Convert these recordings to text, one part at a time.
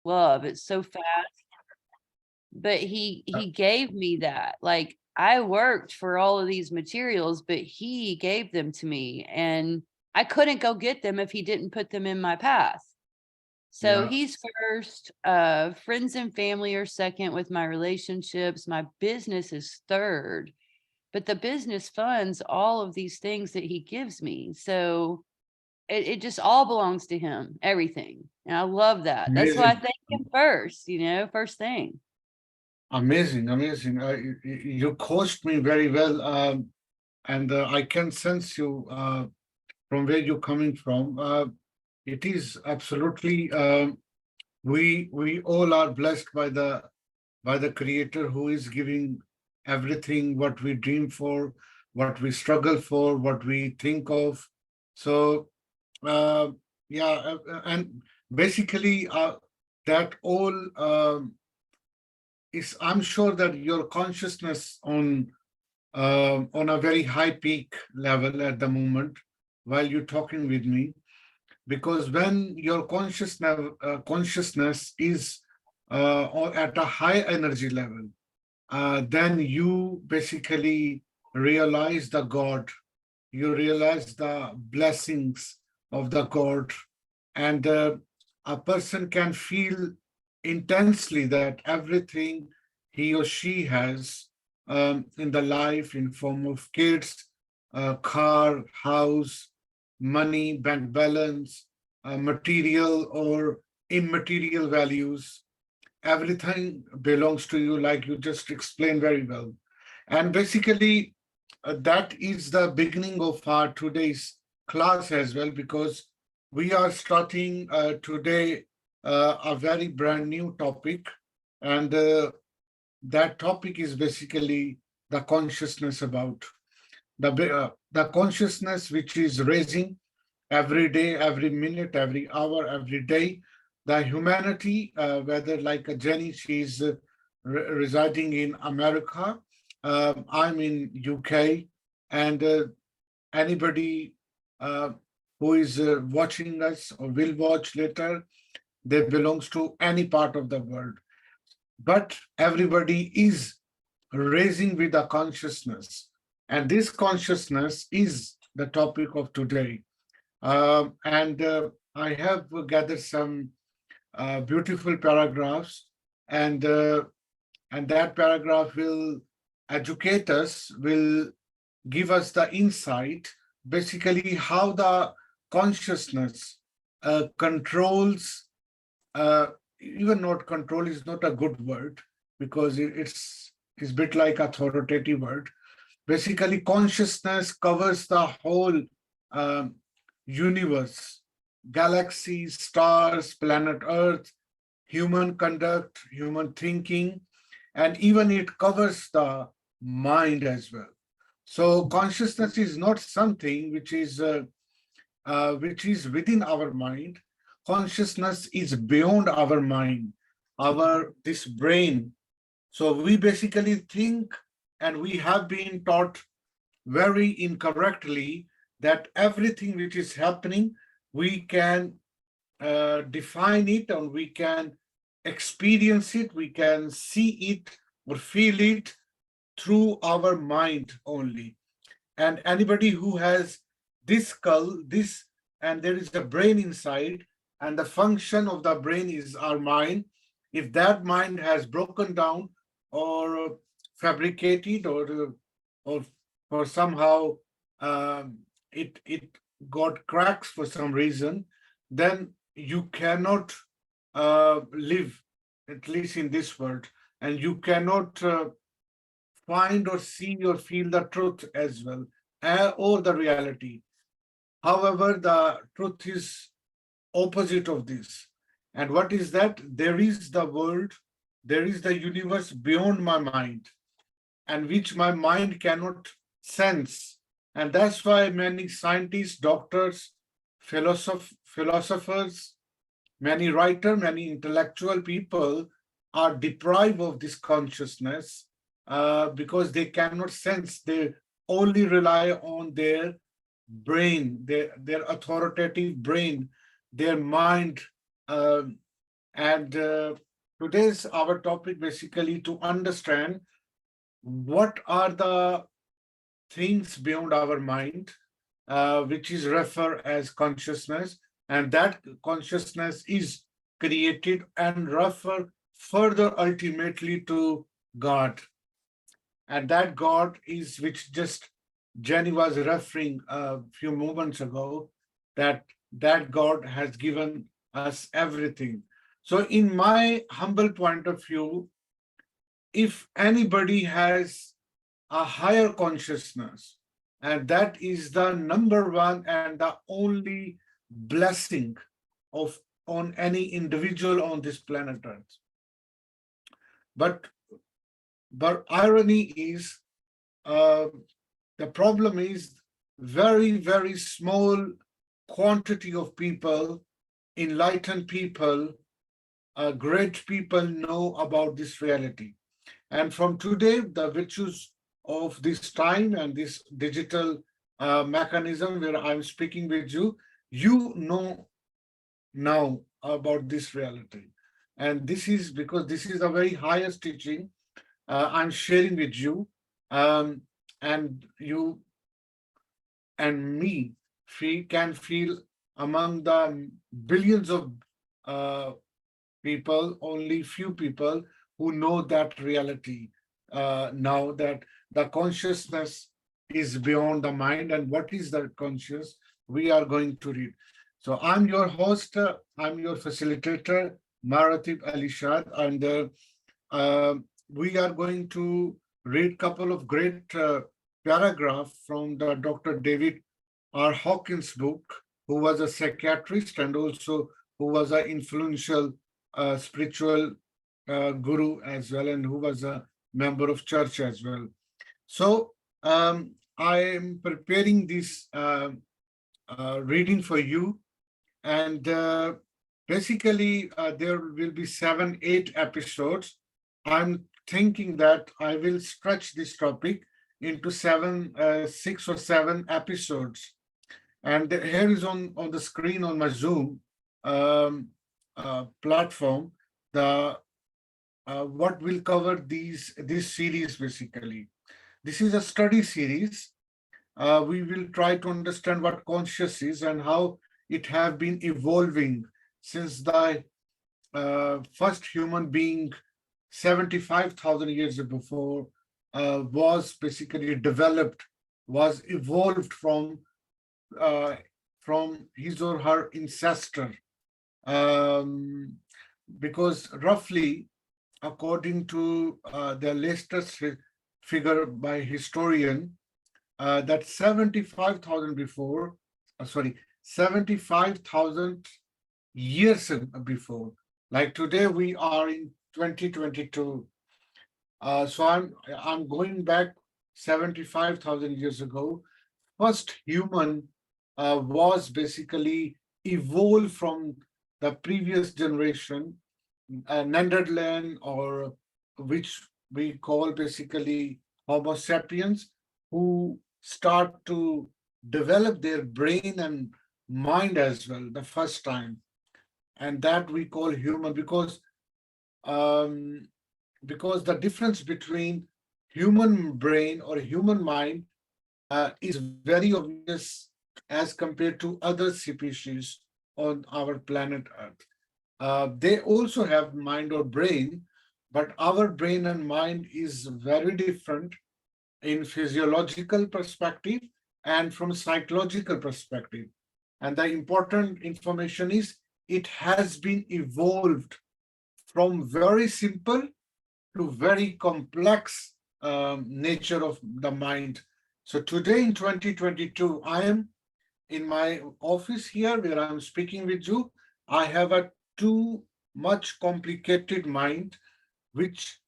love. It's so fast. But he gave me that. Like, I worked for all of these materials, but he gave them to me, and I couldn't go get them if he didn't put them in my path. So Yeah, he's first, friends and family are second with my relationships. My business is third, but the business funds all of these things that he gives me. So it just all belongs to him, everything. And I love that. That's why I amazing. thank him first, first thing. Amazing, amazing. You coached me very well, and I can sense you from where you're coming from. It is absolutely. We all are blessed by the Creator who is giving everything what we dream for, what we struggle for, what we think of. So uh, yeah, and basically that all. Is I'm sure that your consciousness on a very high peak level at the moment while you're talking with me, because when your consciousness is at a high energy level, then you basically realize the God, you realize the blessings of the God, and a person can feel intensely that everything he or she has in the life in form of kids, car, house, money, bank balance, material or immaterial values, everything belongs to you, like you just explained very well. And basically, that is the beginning of our today's class as well, because we are starting today a very brand new topic. And that topic is basically the consciousness about the consciousness which is raising every day, every minute, every hour, every day. The humanity, whether like a Jenny, she's residing in America, I'm in UK, and anybody uh, who is watching us or will watch later, they belongs to any part of the world. But everybody is raising with a consciousness, and this consciousness is the topic of today. And I have gathered some beautiful paragraphs, and and that paragraph will educate us, will give us the insight, basically how the consciousness controls. Even not control is not a good word, because it's a bit like authoritative word. Basically, consciousness covers the whole um, universe, galaxies, stars, planet Earth, human conduct, human thinking, and even it covers the mind as well. So consciousness is not something which is within our mind. Consciousness is beyond our mind, our this brain. So we basically think, and we have been taught very incorrectly that everything which is happening, we can define it, and we can experience it, we can see it or feel it through our mind only. And anybody who has this skull, this, and there is a brain inside, and the function of the brain is our mind. If that mind has broken down or fabricated or or somehow it got cracks for some reason, then you cannot live, at least in this world, and you cannot find or see or feel the truth as well, or the reality. However, the truth is opposite of this. And what is that? There is the world, there is the universe beyond my mind, and which my mind cannot sense. And that's why many scientists, doctors, philosophers, many writers, many intellectual people are deprived of this consciousness because they cannot sense. They only rely on their brain, their authoritative brain, their mind, uh, And today's our topic basically to understand what are the things beyond our mind, which is referred as consciousness, and that consciousness is created and refer further ultimately to God. And that God is which just Jenny was referring a few moments ago, that that God has given us everything. So, in my humble point of view, if anybody has a higher consciousness, and that is the number one and the only blessing of on any individual on this planet Earth. But irony is, uh, the problem is very small quantity of people, enlightened people, great people know about this reality. And from today, the virtues of this time and this digital mechanism where I'm speaking with you, you know now about this reality. And this is because this is the very highest teaching I'm sharing with you. Um, and you and me can feel among the billions of uh, people, only few people who know that reality now, that the consciousness is beyond the mind. And what is the conscious? We are going to read. So I'm your host, I'm your facilitator, Maratib Ali Shad, and uh, we are going to read couple of great paragraph from the Dr. David R. Hawkins' book, who was a psychiatrist and also who was an influential spiritual guru as well, and who was a member of church as well. So I am preparing this reading for you, and basically there will be 7, 8 episodes. I'm thinking that I will stretch this topic into 6 or 7 episodes. And here is on the screen on my Zoom um, platform, the what will cover this series basically. This is a study series. We will try to understand what conscious is and how it have been evolving since the first human being 75,000 years before was basically developed, was evolved uh, from his or her ancestor. Um, because roughly, according to the latest figure by historian, that 75,000 before, sorry, 75,000 years before, like today we are in 2022. So I'm going back 75,000 years ago. First human was basically evolved from the previous generation, Neanderthal, or which we call basically Homo sapiens, who start to develop their brain and mind as well the first time, and that we call human um, because the difference between human brain or human mind is very obvious as compared to other species on our planet Earth. They also have mind or brain, but our brain and mind is very different in physiological perspective and from psychological perspective. And the important information is it has been evolved from very simple to very complex nature of the mind. So today in 2022, I am in my office here where I'm speaking with you. I have a too much complicated mind, which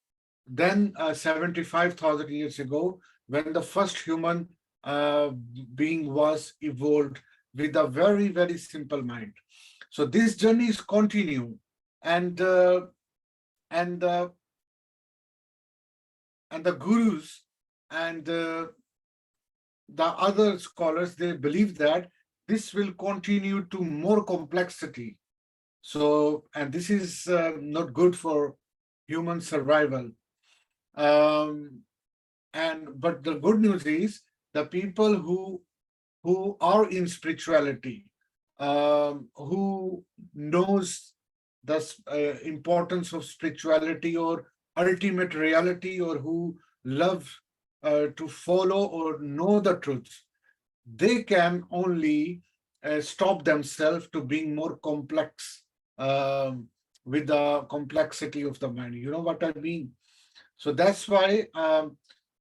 then 75,000 years ago, when the first human being was evolved with a very simple mind. So this journey is continue, and and the and the gurus and the other scholars, they believe that this will continue to more complexity. So, and this is not good for human survival. Um, and but the good news is the people who are in spirituality, who knows the importance of spirituality or ultimate reality, or who love to follow or know the truth, they can only stop themselves to being more complex, um, with the complexity of the mind. You know what I mean? So that's why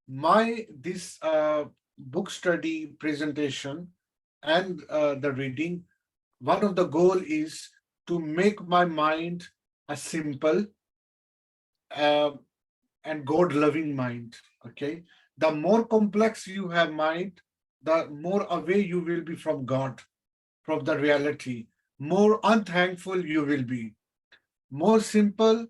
my this book study presentation and the reading, one of the goal is to make my mind a simple uh, and God loving mind. Okay, the more complex you have mind, the more away you will be from God, from the reality. More unthankful you will be. More simple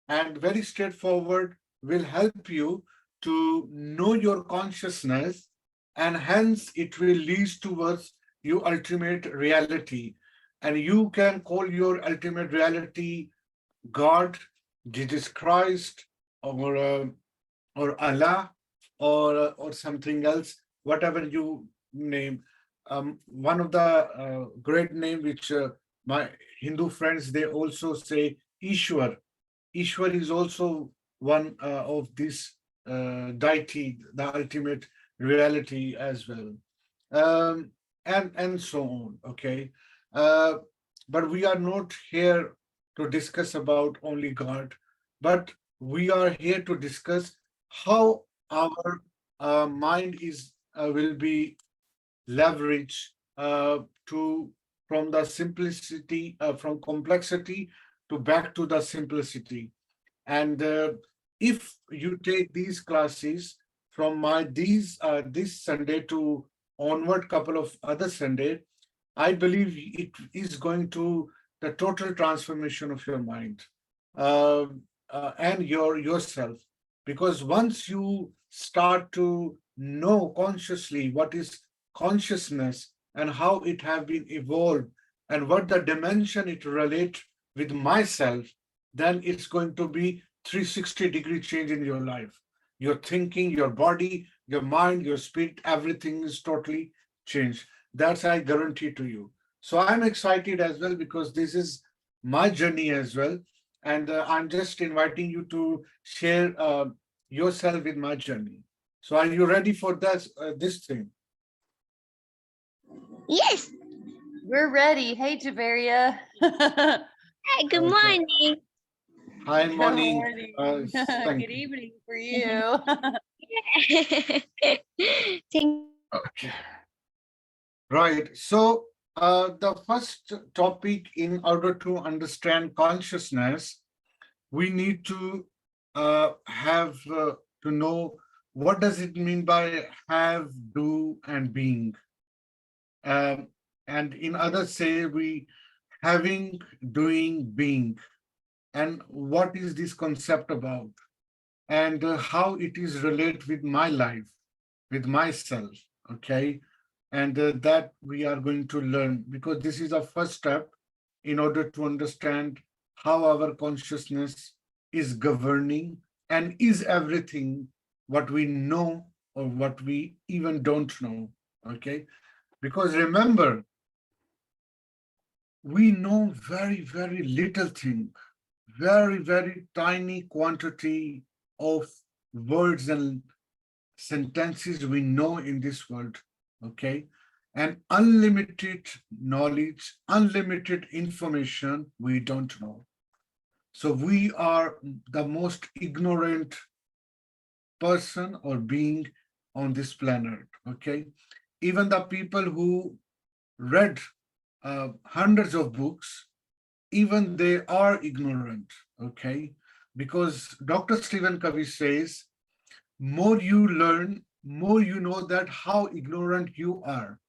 and very straightforward will help you to know your consciousness, and hence it will lead towards your ultimate reality. And you can call your ultimate reality God, Jesus Christ, or Allah, or something else, whatever you name. One of the great name which my Hindu friends, they also say Ishwar. Ishwar is also one of this deity, the ultimate reality as well, um, and so on. Okay, uh, but we are not here to discuss about only God, but we are here to discuss how our mind is will be leveraged to from the simplicity, from complexity to back to the simplicity. And if you take these classes from my these this Sunday to onward couple of other Sunday, I believe it is going to the total transformation of your mind, uh, and yourself. Because once you start to know consciously what is consciousness and how it have been evolved and what the dimension it relate with myself, then it's going to be 360-degree change in your life. Your thinking, your body, your mind, your spirit, everything is totally changed. That's I guarantee to you. So I'm excited as well because this is my journey as well. And I'm just inviting you to share yourself with my journey. So are you ready for this thing? Yes. We're ready. Hey, Javeria. Hi, good Okay. morning. Hi, Good morning. morning. Thank Good you. evening for you. Thank Okay. Right. So the first topic, in order to understand consciousness, we need to have to know what does it mean by have, do, and being. Um, and in others say we having, doing, being. And what is this concept about? And how it is relate with my life, with myself. Okay. And that we are going to learn, because this is a first step in order to understand how our consciousness is governing and is everything what we know or what we even don't know. Okay. Because remember, we know very, very little thing, very, very tiny quantity of words and sentences we know in this world. Okay. And unlimited knowledge, unlimited information we don't know. So we are the most ignorant person or being on this planet. Okay. Even the people who read hundreds of books, even they are ignorant. Okay. Because Dr. Stephen Covey says, more you learn, more you know that how ignorant you are.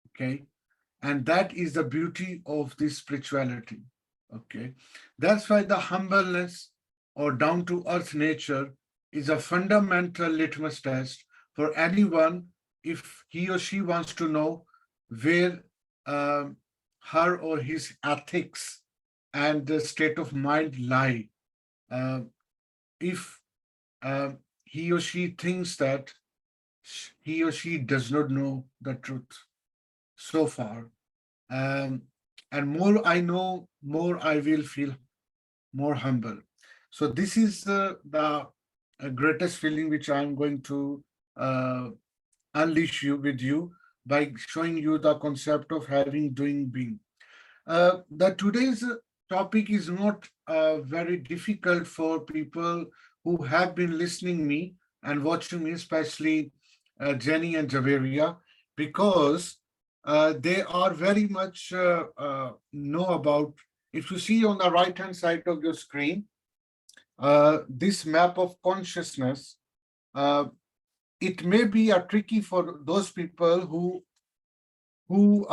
Okay. And that is the beauty of this spirituality. Okay. That's why the humbleness or down to earth nature is a fundamental litmus test for anyone if he or she wants to know where um, her or his ethics and the state of mind lie. Uh, if he or she thinks that he or she does not know the truth so far, um, and more I know, more I will feel more humble. So this is the greatest feeling which I'm going to uh, unleash you with you by showing you the concept of having, doing, being. The today's topic is not very difficult for people who have been listening me and watching me, especially Jenny and Javeria, because they are very much know about. If you see on the right hand side of your screen, this map of consciousness, uh, it may be a tricky for those people who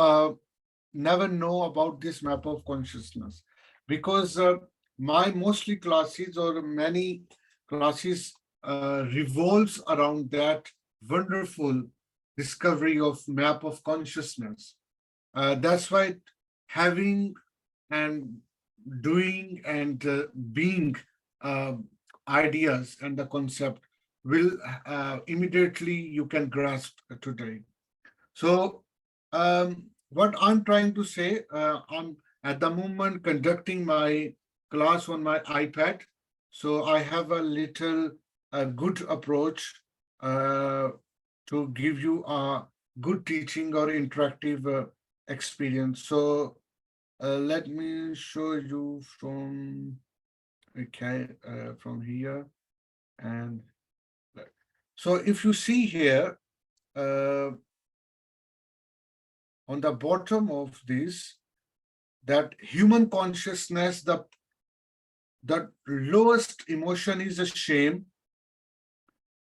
never know about this map of consciousness, because my mostly classes or many classes revolves around that wonderful discovery of map of consciousness. That's why having and doing and being uh, ideas and the concept will immediately you can grasp today. So, what I'm trying to say, I'm at the moment conducting my class on my iPad. So I have a little good approach uh, to give you a good teaching or interactive experience. So let me show you from from here, and so if you see here. Uh, on the bottom of this, that human consciousness, the lowest emotion is a shame,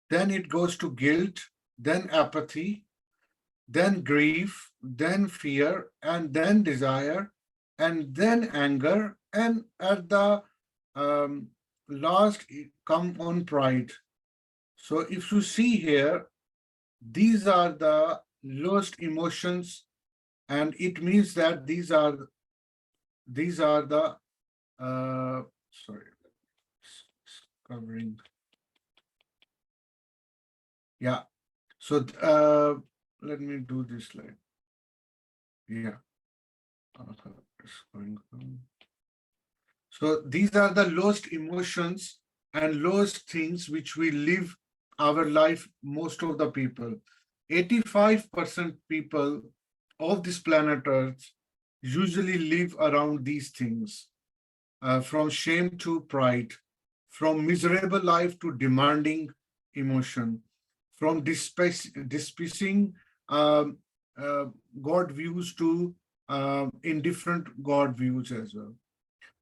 then it goes to guilt, then apathy, then grief, then fear, and then desire, and then anger, and at the um, last come on pride. So if you see here, these are the lowest emotions, and it means that these are the sorry, covering. Yeah. So let me do this like, yeah. It's going on. So these are the lowest emotions and lowest things which we live our life, most of the people. 85% people of this planet Earth usually live around these things. From shame to pride, from miserable life to demanding emotion, from despising um, uh, God views to indifferent God views as well,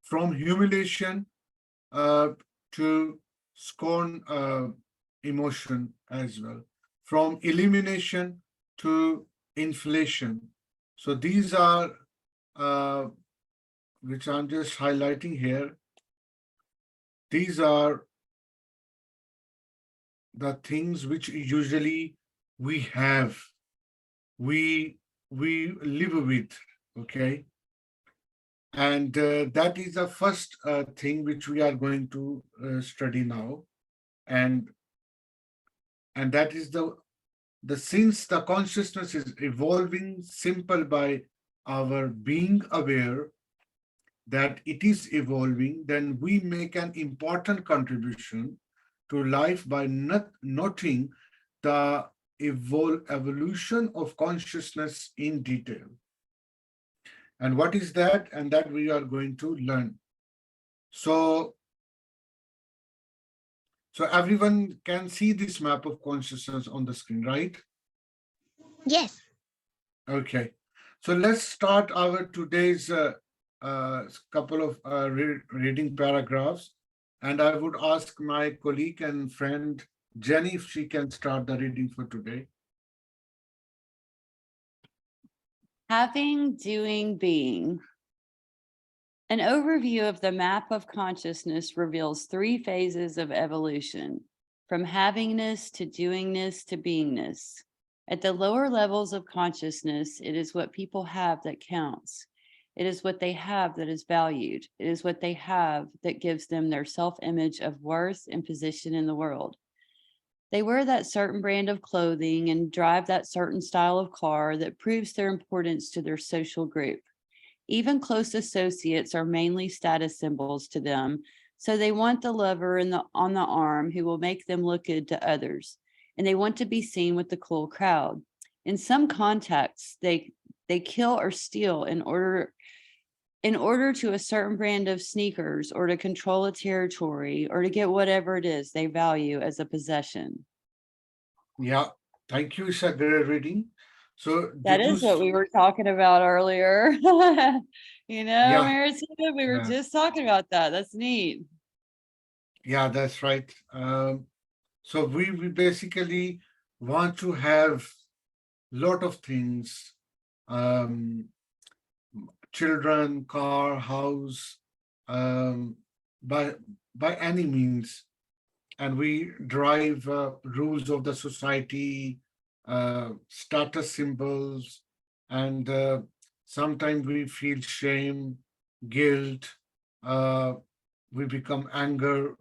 from humiliation uh, to scorn emotion as well, from elimination to inflation. So these are uh, which I'm just highlighting here. These are the things which usually we have, we live with, okay? And that is the first thing which we are going to study now. And that is the since the consciousness is evolving simple by our being aware that it is evolving, then we make an important contribution to life by not noting the evolution of consciousness in detail. And what is that? And that we are going to learn. So everyone can see this map of consciousness on the screen, right? Yes. Okay. So let's start our today's couple of reading paragraphs. And I would ask my colleague and friend Jenny if she can start the reading for today. Having, doing, being. An overview of the map of consciousness reveals 3 phases of evolution, from havingness to doingness to beingness. At the lower levels of consciousness, it is what people have that counts. It is what they have that is valued. It is what they have that gives them their self-image of worth and position in the world. They wear that certain brand of clothing and drive that certain style of car that proves their importance to their social group. Even close associates are mainly status symbols to them, so they want the lover on the arm who will make them look good to others, and they want to be seen with the cool crowd. In some contexts, they kill or steal in order to a certain brand of sneakers or to control a territory or to get whatever it is they value as a possession. Yeah, thank you. It's a great reading. So That did you? is what we were talking about earlier. Yeah, Maratib, we were yeah, just talking about that. That's neat. yeah, that's right. So we basically want to have lot of things, um, children, car, house, um, by by any means, and we drive rules of the society, status symbols, and sometimes we feel shame, guilt, uh, we become angry,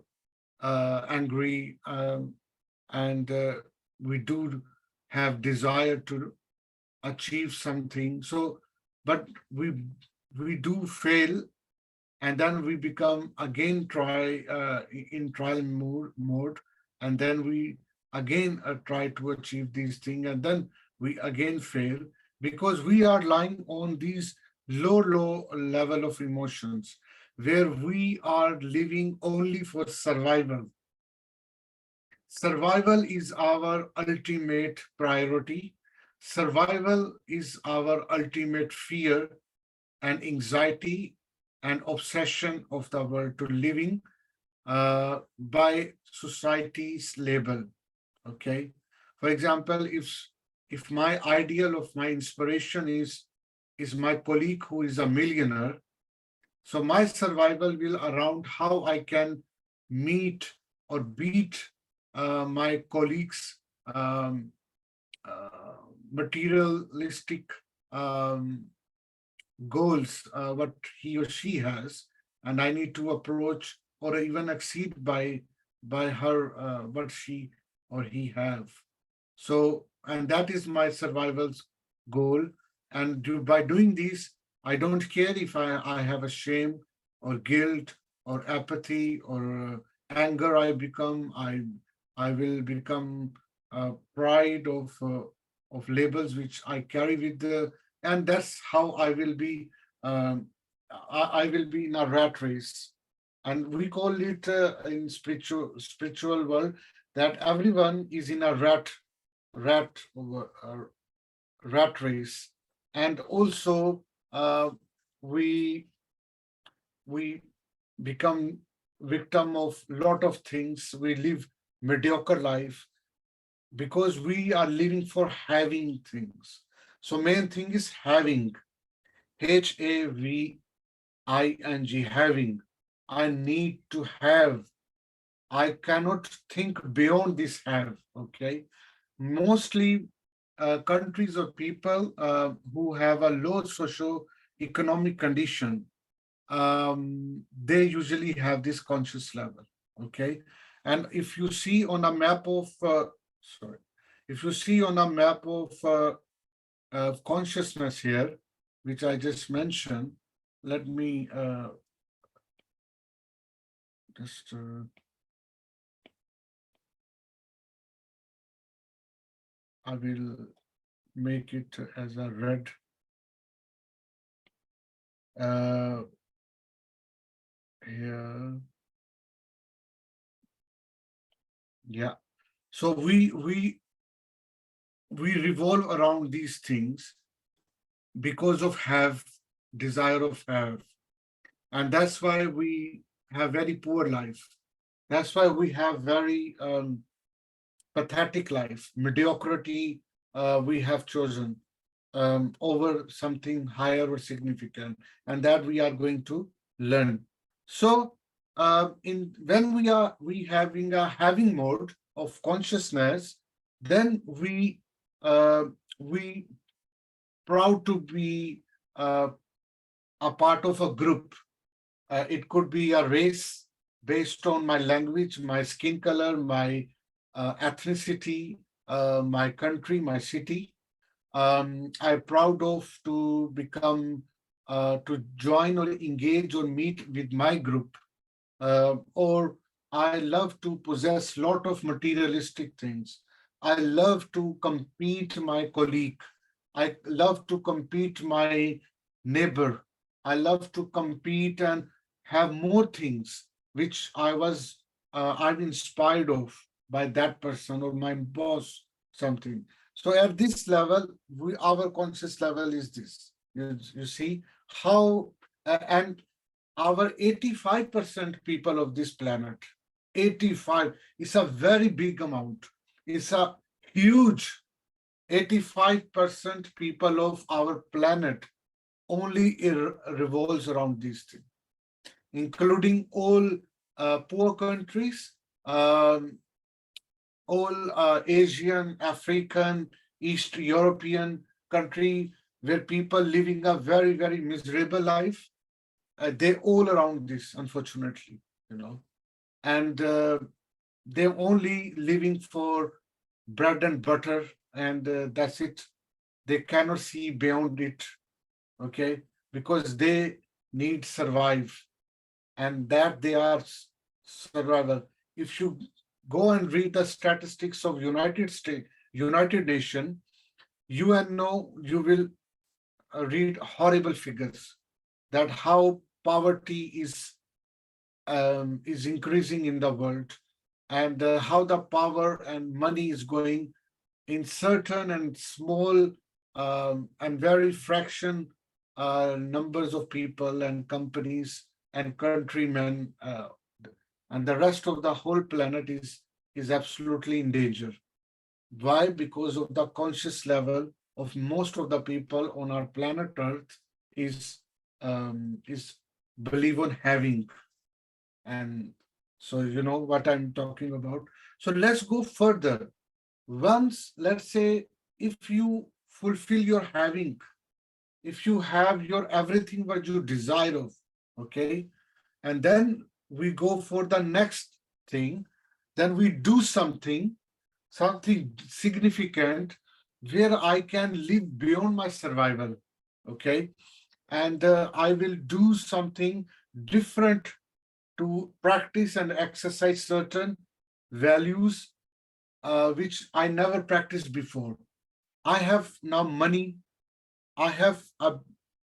and we do have desire to achieve something. So, but we do fail, and then we become again in trial mode, and then we again try to achieve these things, and then we again fail because we are lying on these low level of emotions where we are living only for survival. Survival is our ultimate priority. Survival is our ultimate fear and anxiety and obsession of the world to living by society's label. Okay. For example, if my ideal of my inspiration is my colleague who is a millionaire, so my survival will around how I can meet or beat my colleagues' uh, materialistic um, goals, what he or she has, and I need to approach or even exceed by her what she or he have. So, and that is my survival's goal. And by doing this, I don't care if I have a shame or guilt or apathy or anger. I will become pride of labels which I carry with the, and that's how I will be. Um, I will be in a rat race, and we call it in spiritual world that everyone is in a rat rat race, and also we we become victim of lot of things. We live mediocre life because we are living for having things. So main thing is having, HAVING, having. I need to have. I cannot think beyond this have. Okay. Mostly countries or people who have a low socio-economic condition, they usually have this conscious level. Okay. And if you see on a map of, sorry, if you see on a map of consciousness here, which I just mentioned, let me just, I will make it as a red. Uh, Here, yeah. So we revolve around these things because of have, desire of have, and that's why we have very poor life. That's why we have very pathetic life, mediocrity. We have chosen over something higher or significant, and that we are going to learn. So, in when we having a having mode of consciousness, then we proud to be uh, a part of a group. It could be a race based on my language, my skin color, my ethnicity, my country, my city. I'm proud of to become, to join or engage or meet with my group. Or I love to possess lot of materialistic things. I love to compete my colleague. I love to compete my neighbor. I love to compete and have more things which I'm inspired of by that person or my boss, something. So at this level, our conscious level is this. You see how, and our 85% people of this planet, 85 is a very big amount. It's a huge 85% people of our planet only revolves around these things, including all poor countries, um, all Asian, African, East European country where people living a very, very miserable life. They all around this, unfortunately, you know, and they're only living for bread and butter, and that's it. They cannot see beyond it, okay, because they need survive, and that they are survival. If you go and read the statistics of United States, United Nation, you will read horrible figures that how poverty is increasing in the world, and how the power and money is going in certain and small and very fraction numbers of people and companies and countrymen, and the rest of the whole planet is absolutely in danger. Why? Because of the conscious level of most of the people on our planet Earth is believe on having. And so you know what I'm talking about. So let's go further. Once, let's say, if you fulfill your having, if you have your everything what you desire of, okay, and then we go for the next thing, then we do something significant where I can live beyond my survival, okay, and I will do something different to practice and exercise certain values which I never practiced before. I have now money, I have a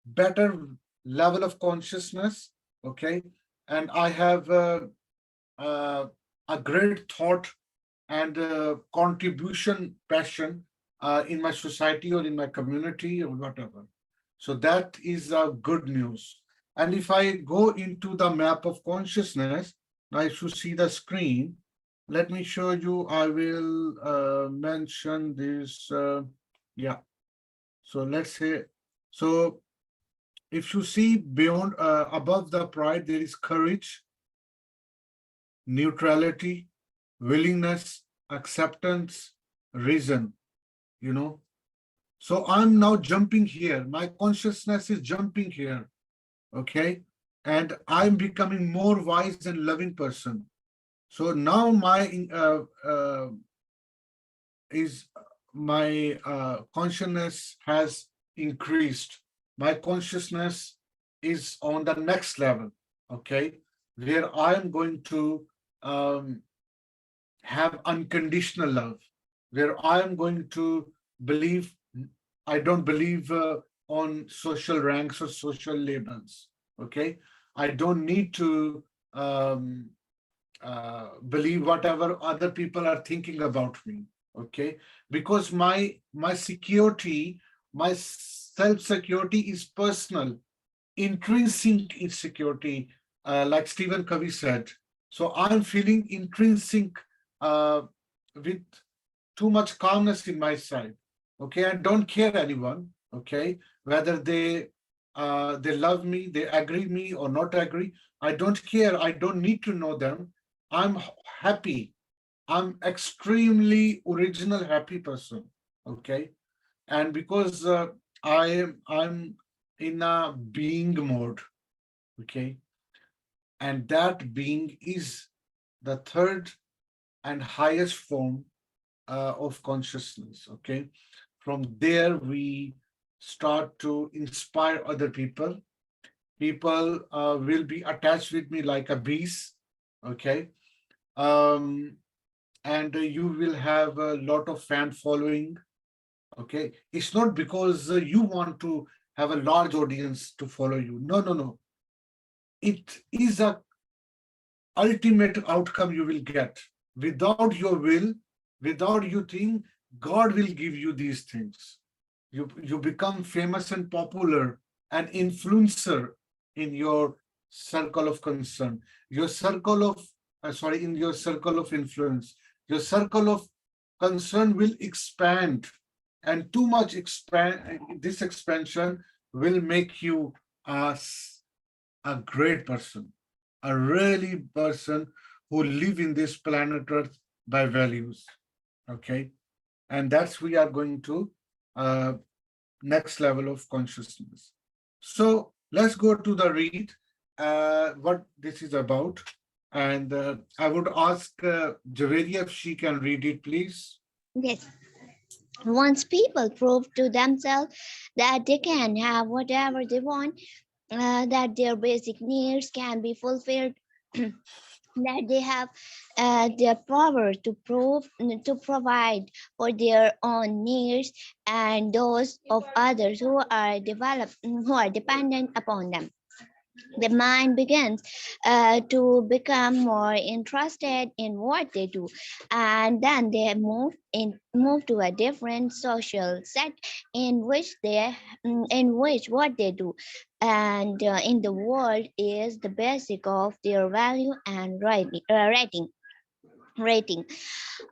better level of consciousness, okay, and I have uh, a great thought and contribution passion in my society or in my community or whatever. So that is good news. And if I go into the map of consciousness, now if you see the screen, let me show you. I will mention this. Yeah. So let's say, so if you see beyond, above the pride, there is courage, neutrality, willingness, acceptance, reason, you know. So I'm now jumping here. My consciousness is jumping here, okay? And I'm becoming more wise and loving person. So now is my consciousness has increased. My consciousness is on the next level, okay, where I'm going to um, have unconditional love, where I am going to believe, I don't believe on social ranks or social labels, okay? I don't need to believe whatever other people are thinking about me, okay? Because my security, my self-security is personal, intrinsic insecurity, like Stephen Covey said. So I'm feeling intrinsic uh, with too much calmness in my side. Okay, I don't care anyone. Okay, whether they love me, they agree me or not agree. I don't care. I don't need to know them. I'm happy. I'm extremely original happy person. Okay, and because I'm in a being mode. Okay. And that being is the third and highest form of consciousness. Okay. From there, we start to inspire other people. People will be attached with me like a bees. Okay. Um, and you will have a lot of fan following. Okay. It's not because you want to have a large audience to follow you. No, no, no. It is a ultimate outcome you will get. Without your will, without you think, God will give you these things. You become famous and popular, an influencer in your circle of concern, your circle of, in your circle of influence. Your circle of concern will expand, and too much expand. This expansion will make you a great person, a really person who live in this planet Earth by values. Okay, and that's we are going to uh, next level of consciousness. So let's go to the read, what this is about. And I would ask Javeria if she can read it, please. Yes. Once people prove to themselves that they can have whatever they want, that their basic needs can be fulfilled, that they have the power to provide for their own needs and those of others who are dependent upon them, the mind begins to become more interested in what they do, and then they move to a different social set in which what they do and in the world is the basic of their value and rating.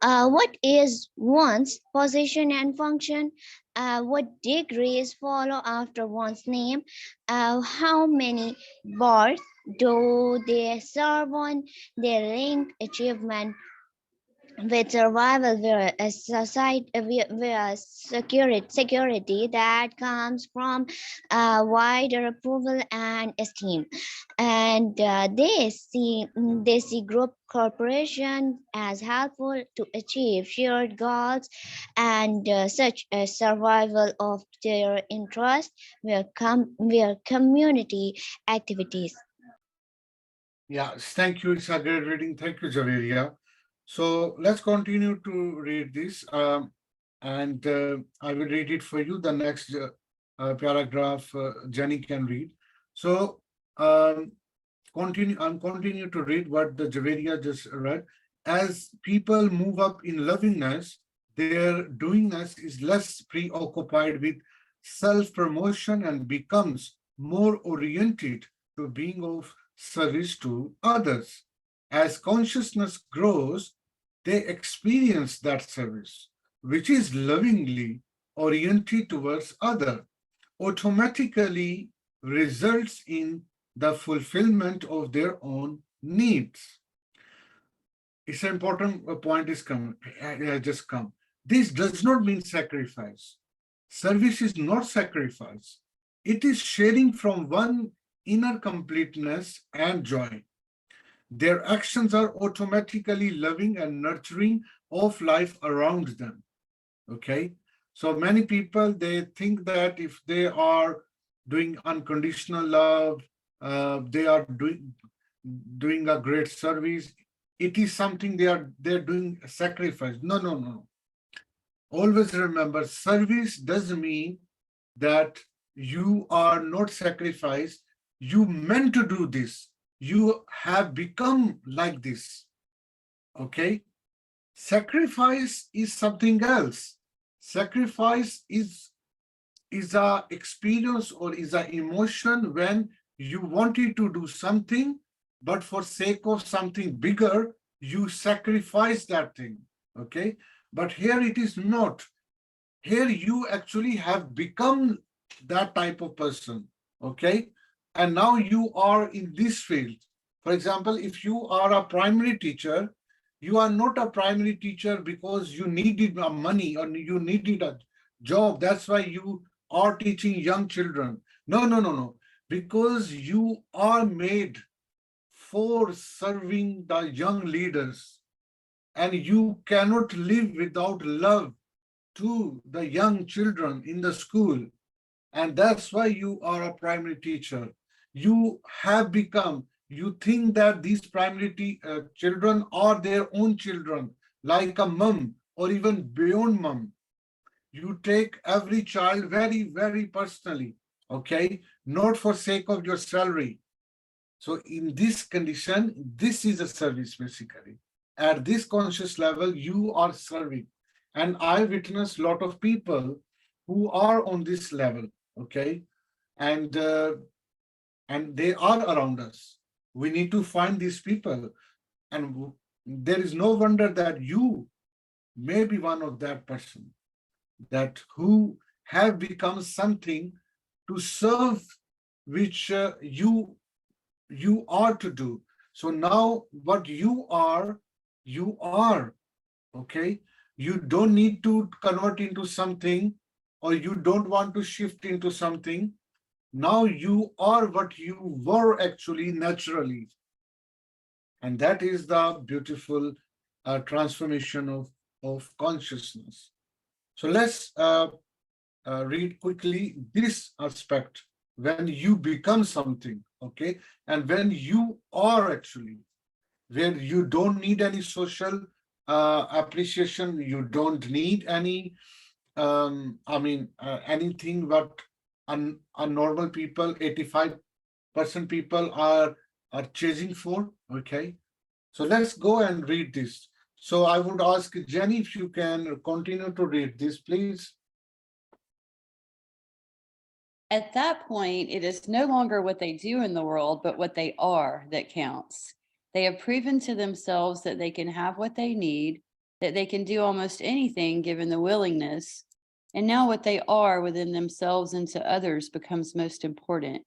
What is one's position and function? What degrees follow after one's name? How many bars do they serve on? Their link achievement with survival where a society where security that comes from wider approval and esteem, and they see group corporation as helpful to achieve shared goals, and such as survival of their interest where community activities. Yeah, thank you. It's a great reading. Thank you, Javeria. So let's continue to read this. And I will read it for you. The next paragraph, Jenny can read. So I'm continue to read what the Javeria just read. As people move up in lovingness, their doingness is less preoccupied with self-promotion and becomes more oriented to being of service to others. As consciousness grows, they experience that service, which is lovingly oriented towards other, automatically results in the fulfillment of their own needs. It's an important point is come just come. This does not mean sacrifice. Service is not sacrifice. It is sharing from one inner completeness and joy. Their actions are automatically loving and nurturing of life around them. Okay. So many people, they think that if they are doing unconditional love, they are doing a great service. It is something they're doing a sacrifice. No, no, no. Always remember, service doesn't mean that you are not sacrificed. You meant to do this. You have become like this. Okay. Sacrifice is something else. Sacrifice is a experience or is a emotion when you wanted to do something, but for sake of something bigger, you sacrifice that thing. Okay. But here it is not. Here you actually have become that type of person. Okay. And now you are in this field. For example, if you are a primary teacher, you are not a primary teacher because you needed money or you needed a job. That's why you are teaching young children. No, no, no, no. Because you are made for serving the young leaders, and you cannot live without love to the young children in the school. And that's why you are a primary teacher. You have become, you think that these children are their own children, like a mom or even beyond mom. You take every child very, very personally, okay? Not for sake of your salary. So in this condition, this is a service basically. At this conscious level, you are serving. And I witness a lot of people who are on this level, okay? And they are around us. We need to find these people. And there is no wonder that you may be one of that person that who have become something to serve which you are to do. So now what you are, okay? You don't need to convert into something, or you don't want to shift into something. Now you are what you were actually naturally. And that is the beautiful transformation of consciousness. So let's read quickly this aspect when you become something, okay? And when you are actually, where you don't need any social appreciation, you don't need any, anything what a normal people, 85% people are chasing for, okay? So let's go and read this. So I would ask Jenny if you can continue to read this, please. At that point, it is no longer what they do in the world, but what they are that counts. They have proven to themselves that they can have what they need, that they can do almost anything given the willingness. And now what they are within themselves and to others becomes most important.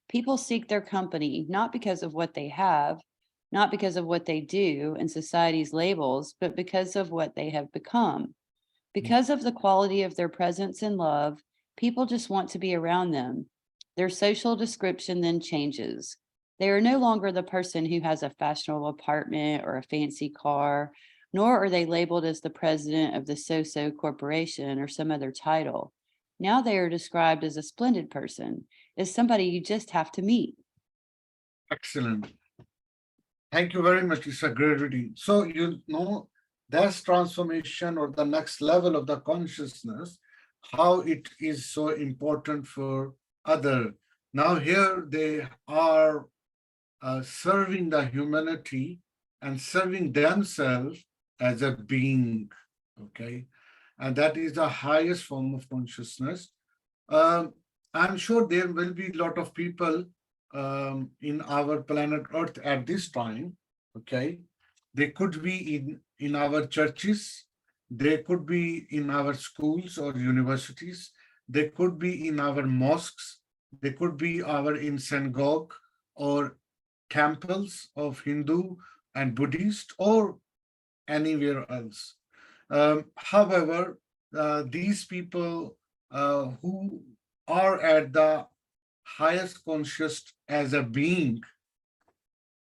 People seek their company not because of what they have, not because of what they do and society's labels, but because of what they have become. Because of the quality of their presence and love, people just want to be around them. Their social description then changes. They are no longer the person who has a fashionable apartment or a fancy car, nor are they labeled as the president of the so-so corporation or some other title. Now they are described as a splendid person, as somebody you just have to meet. Excellent. Thank you very much. It's a great reading. So, that's transformation or the next level of the consciousness, how it is so important for other. Now here they are serving the humanity and serving themselves as a being, okay? And that is the highest form of consciousness. Um, I'm sure there will be a lot of people in our planet Earth at this time, okay? They could be in our churches, they could be in our schools or universities, they could be in our mosques, they could be our in synagogue or temples of Hindu and Buddhist or anywhere else. However, these people who are at the highest conscious as a being,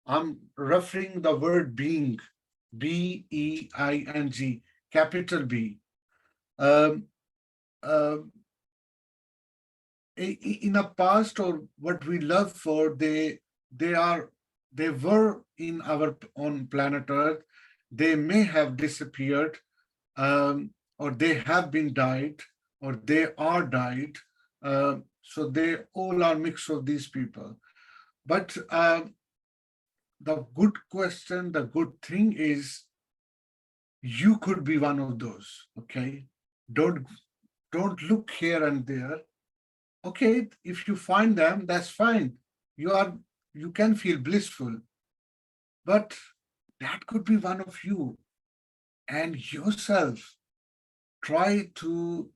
I'm referring the word being, B-E-I-N-G, capital B. Um, uh, in the past, or what we love for, they were in our own planet Earth. They may have disappeared, or they have been died, or they are died. So they all are mix of these people. But the good question, the good thing is, you could be one of those. Okay, don't look here and there. Okay, if you find them, that's fine. You can feel blissful, but that could be one of you. And yourself, try to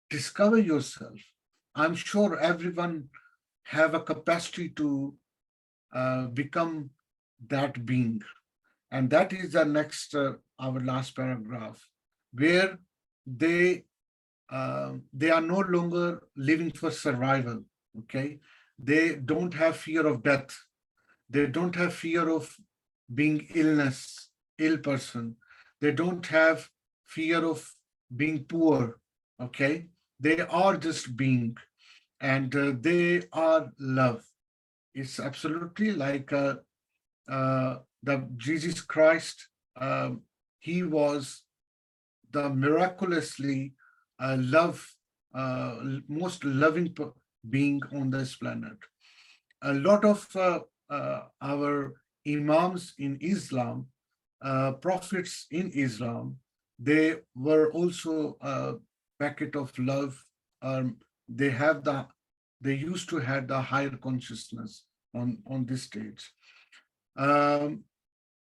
discover yourself. I'm sure everyone have a capacity to become that being. And that is the next, our last paragraph, where they they are no longer living for survival. Okay, they don't have fear of death. They don't have fear of being ill person. They don't have fear of being poor. Okay, they are just being, and they are love. It's absolutely like the Jesus Christ. He was the miraculously love, most loving being on this planet. A lot of our imams in Islam, prophets in Islam, they were also a packet of love. They have they used to have the higher consciousness on this stage. Um,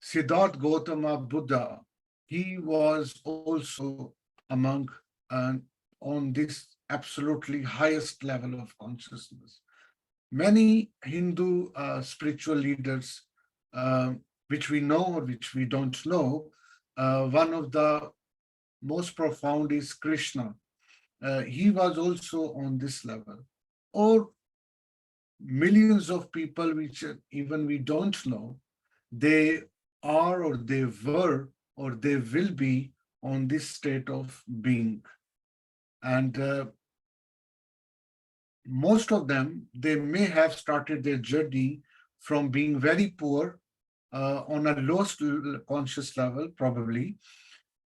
Siddharth Gautama Buddha, he was also among uh, on this absolutely highest level of consciousness. Many Hindu spiritual leaders, which we know or which we don't know, one of the most profound is Krishna. He was also on this level. Or millions of people which even we don't know, they are or they were or they will be on this state of being. And most of them, they may have started their journey from being very poor on a lowest conscious level, probably,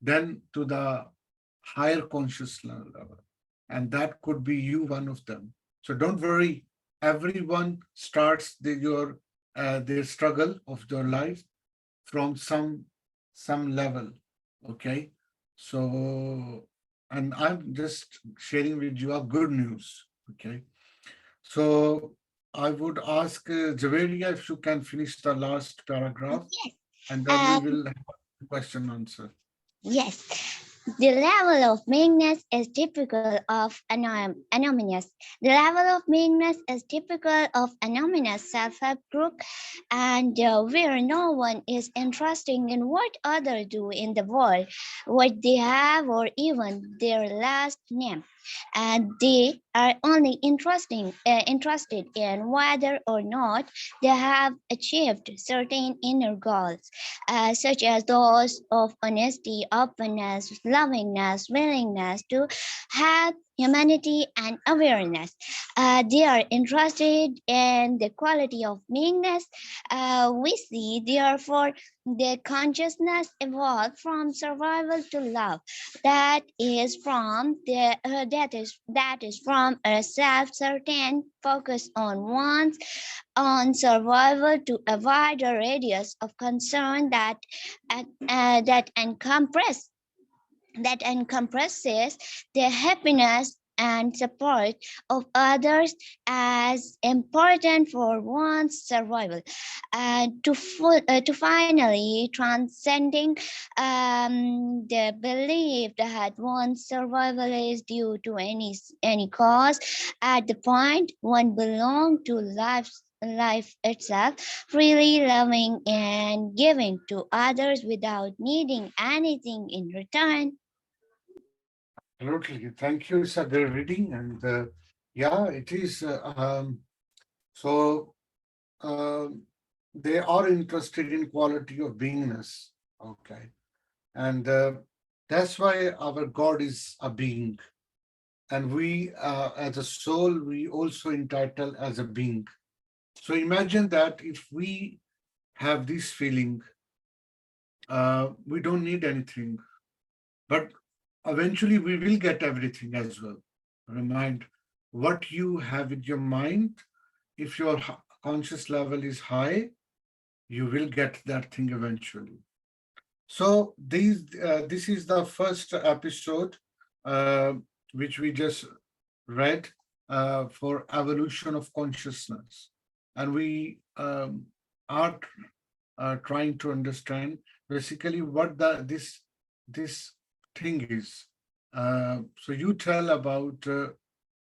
then to the higher conscious level. And that could be you, one of them. So don't worry. Everyone starts their struggle of their life from some level. Okay. So, and I'm just sharing with you a good news. Okay. So I would ask Javeria if you can finish the last paragraph, Yes. and then we Um, will have a question answer. yes. The level of meanness is typical of anonymous. The level of meanness is typical of anonymous self-help group, and where no one is interested in what others do in the world, what they have, or even their last name. And they are only interested in whether or not they have achieved certain inner goals, such as those of honesty, openness, lovingness, willingness to help humanity and awareness. They are interested in the quality of beingness. We see, therefore, their consciousness evolved from survival to love. That is from a self-certain focus on one's on survival to a wider radius of concern that encompasses the happiness and support of others as important for one's survival, and to finally transcending the belief that one's survival is due to any cause at the point one belongs to life itself, freely loving and giving to others without needing anything in return. Absolutely. Thank you. It's a great reading. And yeah, it is. So they are interested in quality of beingness. Okay. And that's why our God is a being. And we, as a soul, we also entitled as a being. So imagine that if we have this feeling, we don't need anything, but eventually we will get everything as well. Remind what you have in your mind. If your conscious level is high, you will get that thing eventually. So this is the first episode which we just read for evolution of consciousness, and we are trying to understand basically what this thing is. So you tell about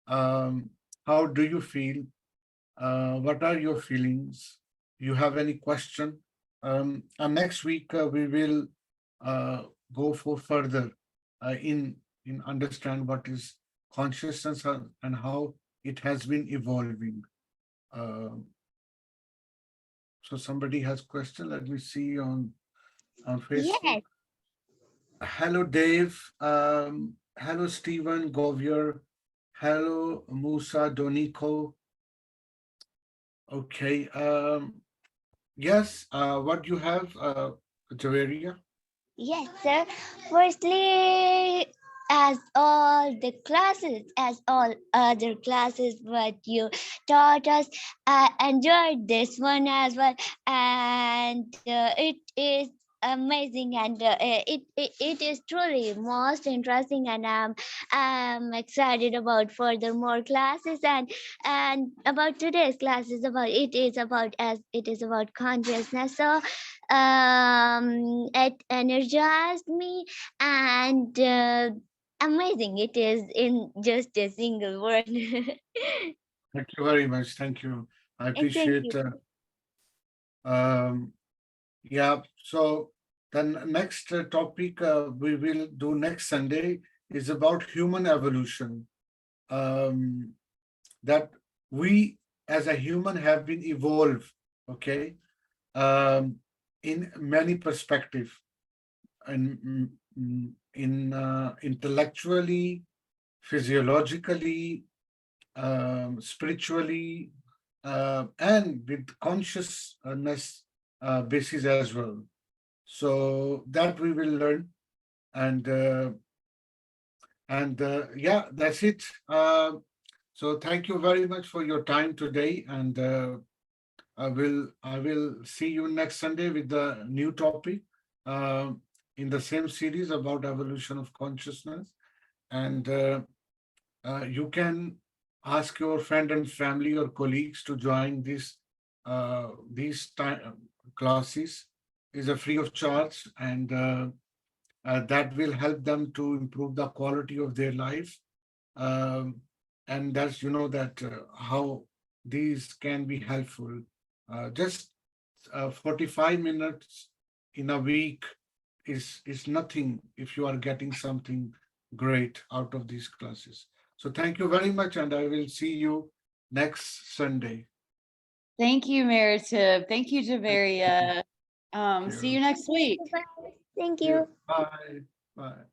how do you feel? What are your feelings? You have any question? And next week we will uh, go for further in understand what is consciousness and how it has been evolving. So somebody has question. Let me see on Facebook. Yes. Hello, Dave. Hello, Stephen Govier. Hello, Musa Donico. Okay. Yes. What you have, Javeria? Yes, sir. Firstly, as all other classes, what you taught us, I enjoyed this one as well, and it is amazing, and it is truly most interesting, and I'm excited about further more classes, and about today's class is about it is about consciousness. So it energized me, and amazing it is in just a single word. Thank you very much. Thank you. I And thank appreciate. you. Yeah. So the next topic we will do next Sunday is about human evolution. That we as a human have been evolved. Okay. In many perspectives, and in intellectually, physiologically, spiritually, and with consciousness basis as well. So that we will learn, and yeah, that's it. So thank you very much for your time today, and I will see you next Sunday with the new topic uh, in the same series about evolution of consciousness, and you can ask your friend and family or colleagues to join these classes. Is a free of charge, and that will help them to improve the quality of their life. Um, and that's that how these can be helpful. Just 45 minutes in a week is nothing if you are getting something great out of these classes. So thank you very much, and I will see you next Sunday. Thank you, Maratib. Thank you, Thank Javeria. you. See you next week. Thank Yeah. you. Bye. Bye.